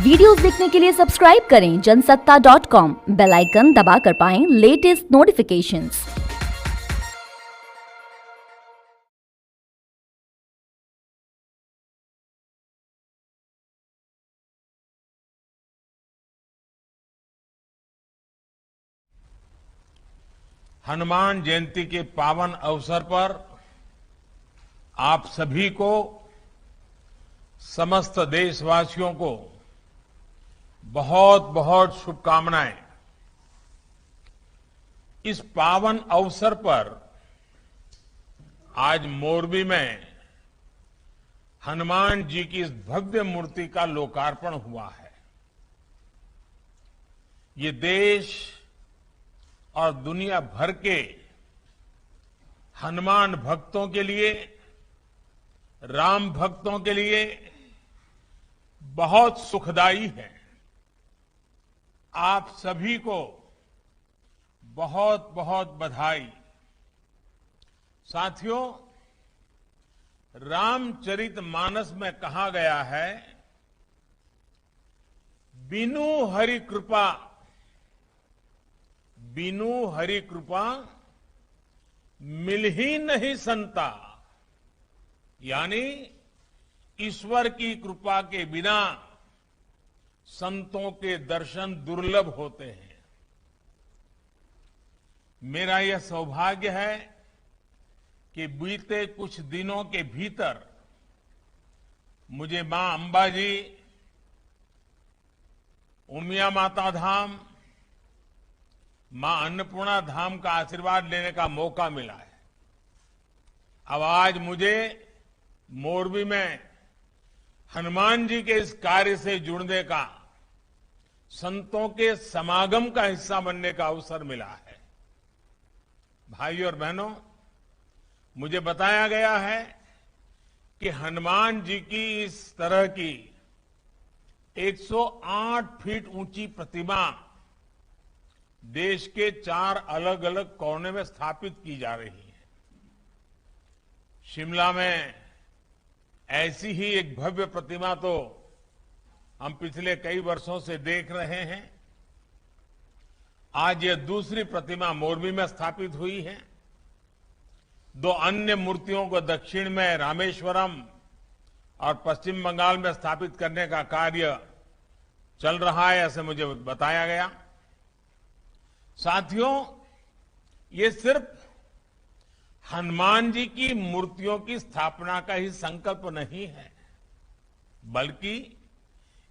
Videos देखने के लिए सब्सक्राइब करें जनसत्ता.com, बेल आइकन दबाकर पाएं लेटेस्ट नोटिफिकेशंस। हनुमान जयंती के पावन अवसर पर आप सभी को, समस्त देशवासियों को बहुत बहुत शुभकामनाएं। इस पावन अवसर पर आज मोरबी में हनुमान जी की इस भव्य मूर्ति का लोकार्पण हुआ है। ये देश और दुनिया भर के हनुमान भक्तों के लिए, राम भक्तों के लिए बहुत सुखदायी है। आप सभी को बहुत बहुत बधाई। साथियों, रामचरितमानस में कहा गया है, बिनु हरि कृपा, बिनु हरि कृपा मिल ही नहीं संता। यानी ईश्वर की कृपा के बिना संतों के दर्शन दुर्लभ होते हैं। मेरा यह सौभाग्य है कि बीते कुछ दिनों के भीतर मुझे मां अंबाजी, उमिया माता धाम, मां अन्नपूर्णा धाम का आशीर्वाद लेने का मौका मिला है। अब आज मुझे मोरबी में हनुमान जी के इस कार्य से जुड़ने का, संतों के समागम का हिस्सा बनने का अवसर मिला है। भाइयों और बहनों, मुझे बताया गया है कि हनुमान जी की इस तरह की 108 फीट ऊंची प्रतिमा देश के 4 अलग अलग कोने में स्थापित की जा रही है। शिमला में ऐसी ही एक भव्य प्रतिमा तो हम पिछले कई वर्षों से देख रहे हैं। आज यह दूसरी प्रतिमा मोरबी में स्थापित हुई है। 2 अन्य मूर्तियों को दक्षिण में रामेश्वरम और पश्चिम बंगाल में स्थापित करने का कार्य चल रहा है, ऐसे मुझे बताया गया। साथियों, ये सिर्फ हनुमान जी की मूर्तियों की स्थापना का ही संकल्प नहीं है, बल्कि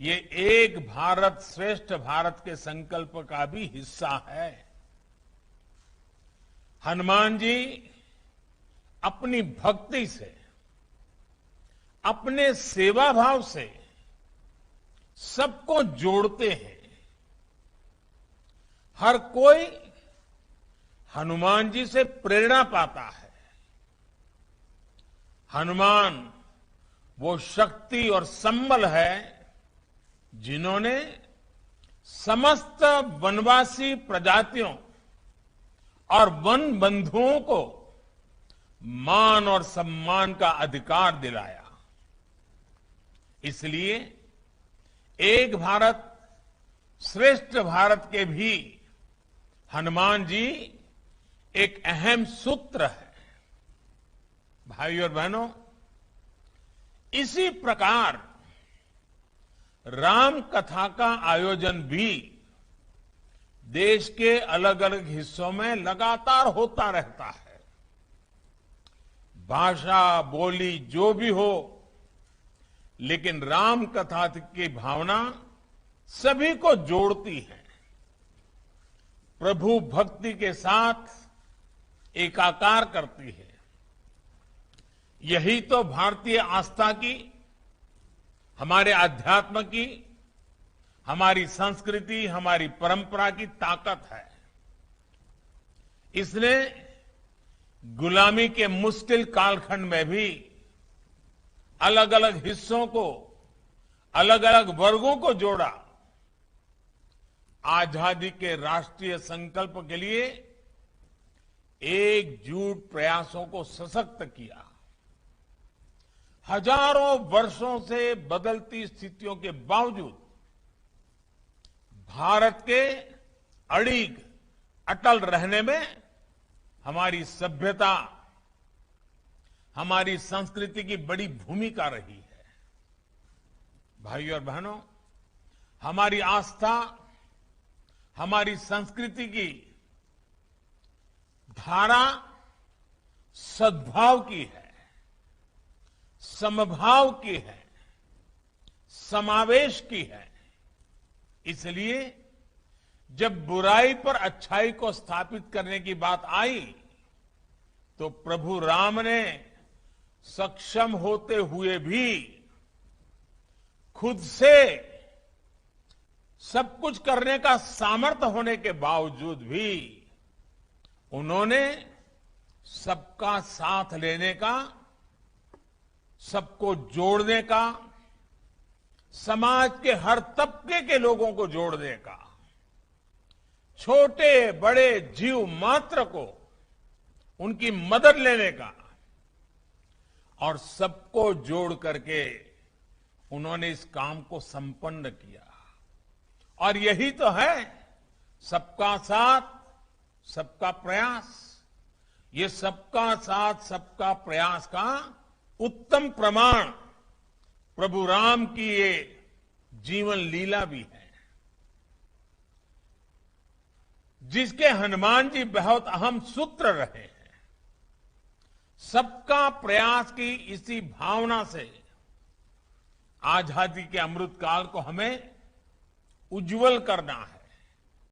ये एक भारत श्रेष्ठ भारत के संकल्प का भी हिस्सा है। हनुमान जी अपनी भक्ति से, अपने सेवा भाव से सबको जोड़ते हैं। हर कोई हनुमान जी से प्रेरणा पाता है। हनुमान वो शक्ति और संबल है जिन्होंने समस्त वनवासी प्रजातियों और वन बंधुओं को मान और सम्मान का अधिकार दिलाया। इसलिए एक भारत श्रेष्ठ भारत के भी हनुमान जी एक अहम सूत्र है। भाइयों और बहनों, इसी प्रकार राम कथा का आयोजन भी देश के अलग अलग हिस्सों में लगातार होता रहता है। भाषा, बोली जो भी हो, लेकिन राम कथा की भावना सभी को जोड़ती है। प्रभु भक्ति के साथ एकाकार करती है। यही तो भारतीय आस्था की, हमारे अध्यात्म की, हमारी संस्कृति, हमारी परंपरा की ताकत है। इसने गुलामी के मुश्किल कालखंड में भी अलग अलग हिस्सों को, अलग अलग वर्गों को जोड़ा। आजादी के राष्ट्रीय संकल्प के लिए एकजुट प्रयासों को सशक्त किया। हजारों वर्षों से बदलती स्थितियों के बावजूद भारत के अड़िग अटल रहने में हमारी सभ्यता, हमारी संस्कृति की बड़ी भूमिका रही है। भाइयों और बहनों, हमारी आस्था, हमारी संस्कृति की धारा सद्भाव की है, समभाव की है, समावेश की है। इसलिए जब बुराई पर अच्छाई को स्थापित करने की बात आई तो प्रभु राम ने सक्षम होते हुए भी खुद से सब कुछ करने का सामर्थ्य होने के बावजूद भी उन्होंने सबका साथ लेने का, सबको जोड़ने का, समाज के हर तबके के लोगों को जोड़ने का, छोटे बड़े जीव मात्र को उनकी मदद लेने का और सबको जोड़ करके उन्होंने इस काम को संपन्न किया। और यही तो है सबका साथ सबका प्रयास। ये सबका साथ सबका प्रयास का उत्तम प्रमाण प्रभु राम की ये जीवन लीला भी है, जिसके हनुमान जी बहुत अहम सूत्र रहे हैं। सबका प्रयास की इसी भावना से आजादी के अमृत काल को हमें उज्जवल करना है।